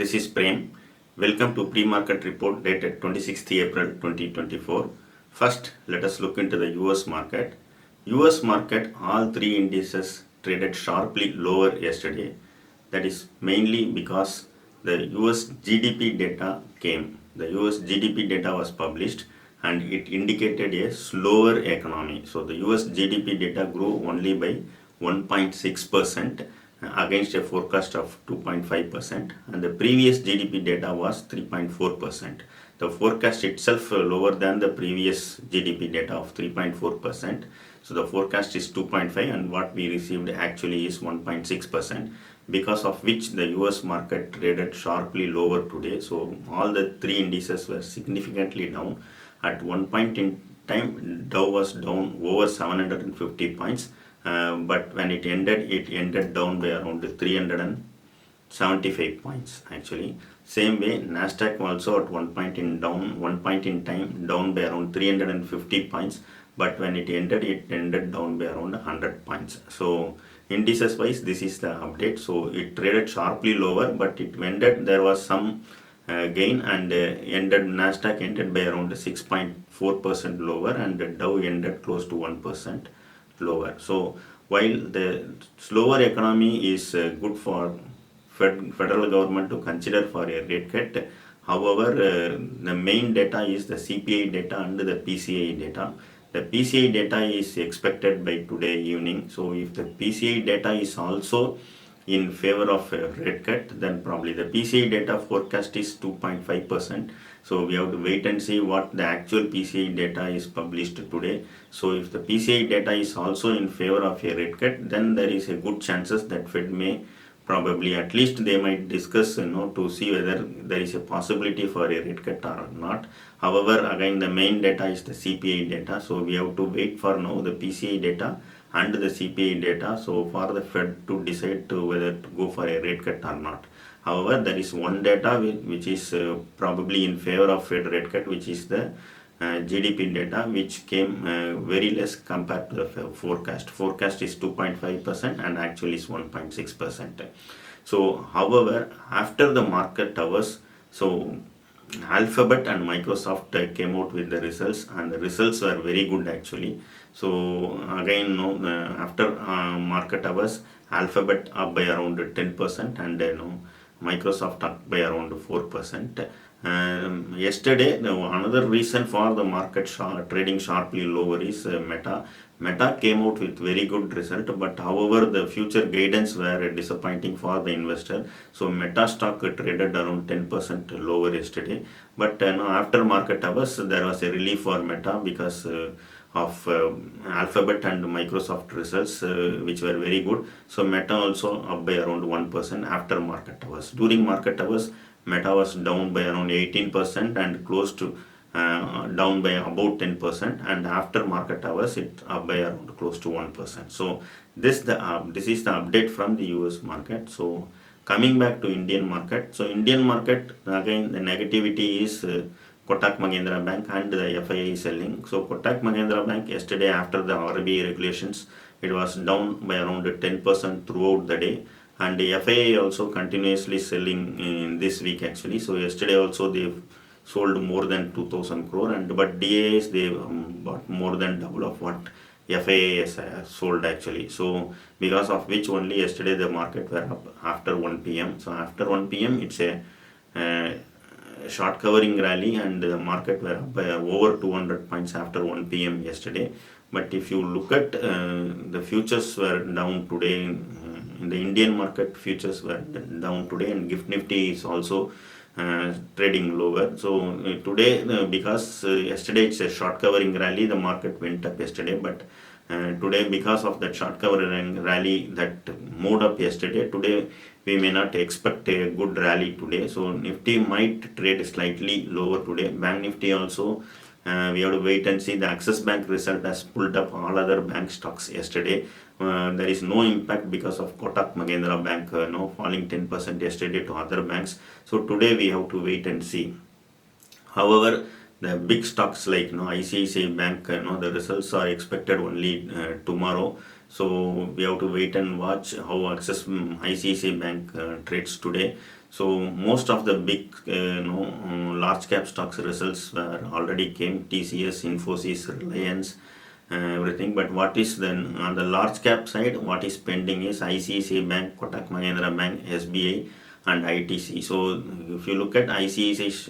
This is Prem. Welcome to Premarket report dated 26th April 2024. First, let us look into the US market. US market, all three indices traded sharply lower yesterday. That is mainly because the US GDP data came. The US GDP data was published and it indicated a slower economy. So the US GDP data grew only by 1.6% against a forecast of 2.5%, and the previous GDP data was 3.4%. The forecast itself lower than the previous GDP data of 3.4%. So the forecast is 2.5 and what we received actually is 1.6%, because of which the US market traded sharply lower today. So all the three indices were significantly down. At one point in time, Dow was down over 750 points. But when it ended down by around 375 points actually. Same way, Nasdaq also at one point in time down by around 350 points. But when it ended down by around 100 points. So indices wise, this is the update. So it traded sharply lower, but it ended, there was some gain, and Nasdaq ended by around 6.4% lower, and Dow ended close to 1% lower. So while the slower economy is good for federal government to consider for a rate cut, however, the main data is the CPI data and the PCI data. The PCI data is expected by today evening. So if the PCI data is also in favor of a rate cut, then probably the PCI data forecast is 2.5%. So we have to wait and see what the actual PCI data is published today. So if the PCI data is also in favor of a rate cut, then there is a good chances that Fed may probably, at least they might discuss, to see whether there is a possibility for a rate cut or not. However, again, the main data is the CPI data. So we have to wait for now the PCI data and the CPI data, so for the Fed to decide to whether to go for a rate cut or not. However, there is one data which is probably in favor of Fed rate cut, which is the GDP data, which came very less compared to the forecast. Forecast is 2.5% and actually is 1.6%. So, however, after the market hours, so Alphabet and Microsoft came out with the results, and the results were very good actually. So again, after market hours, Alphabet up by around 10%, and Microsoft up by around 4%. Yesterday, another reason for the market trading sharply lower is Meta. Meta came out with very good result, but however the future guidance were disappointing for the investor. So Meta stock traded around 10% lower yesterday. But after market hours, there was a relief for Meta because of Alphabet and Microsoft results, which were very good. So Meta also up by around 1% after market hours. During market hours, Meta was down by around 18% and close to down by about 10%, and after market hours it up by around close to 1%. So this is the update from the US market. So coming back to Indian market, so Indian market again the negativity is Kotak Mahindra Bank and the FII selling. So Kotak Mahindra Bank yesterday after the RBI regulations, it was down by around 10% throughout the day, and the FII also continuously selling in this week actually. So yesterday also they sold more than 2,000 crore, and but DAs they bought more than double of what FII has sold actually. So because of which only yesterday the market were up after 1 p.m. So after 1 p.m. it's a short covering rally, and the market were up by over 200 points after 1 p.m. yesterday. But if you look at the futures were down today. In the Indian market, futures were down today, and Gift Nifty is also trading lower. So today, because yesterday it's a short covering rally, the market went up yesterday, but today because of that short covering rally that moved up yesterday, today we may not expect a good rally today. So Nifty might trade slightly lower today. Bank Nifty also, we have to wait and see. The Axis Bank result has pulled up all other bank stocks yesterday. There is no impact because of Kotak Mahindra Bank falling 10% yesterday to other banks. So today we have to wait and see. However, the big stocks like ICICI Bank, the results are expected only tomorrow. So we have to wait and watch how ICICI Bank trades today. So most of the big large cap stocks results were already came, TCS, Infosys, Reliance, everything. But what is then on the large cap side, what is pending is ICICI Bank, Kotak Mahindra Bank, SBI and ITC. So if you look at ICICI's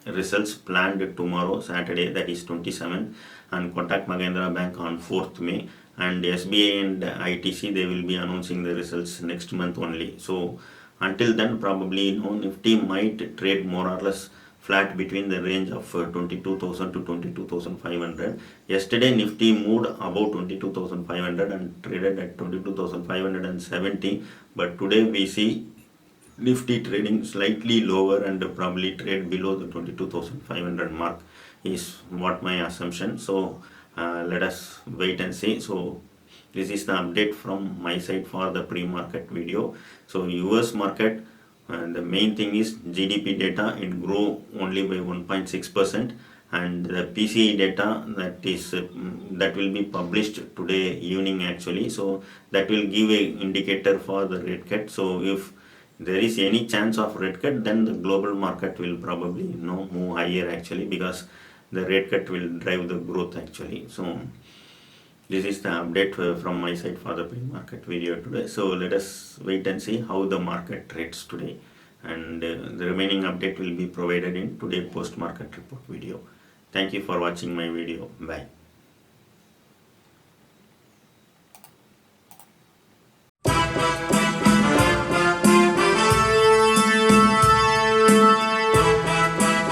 results planned tomorrow Saturday, that is 27th, and Kotak Mahindra Bank on 4th May, and SBI and ITC, they will be announcing the results next month only. So until then, probably Nifty might trade more or less flat between the range of 22,000 to 22,500. Yesterday Nifty moved above 22,500 and traded at 22,570, but today we see Nifty trading slightly lower and probably trade below the 22,500 mark is what my assumption. So let us wait and see. So this is the update from my side for the pre-market video. So US market, the main thing is GDP data, it grew only by 1.6%, and the PCE data that will be published today evening actually. So that will give a indicator for the rate cut. So if there is any chance of rate cut, then the global market will probably move higher actually, because the rate cut will drive the growth actually. So this is the update from my side for the pre-market video today. So let us wait and see how the market trades today, and the remaining update will be provided in today's post-market report video. Thank you for watching my video. Bye.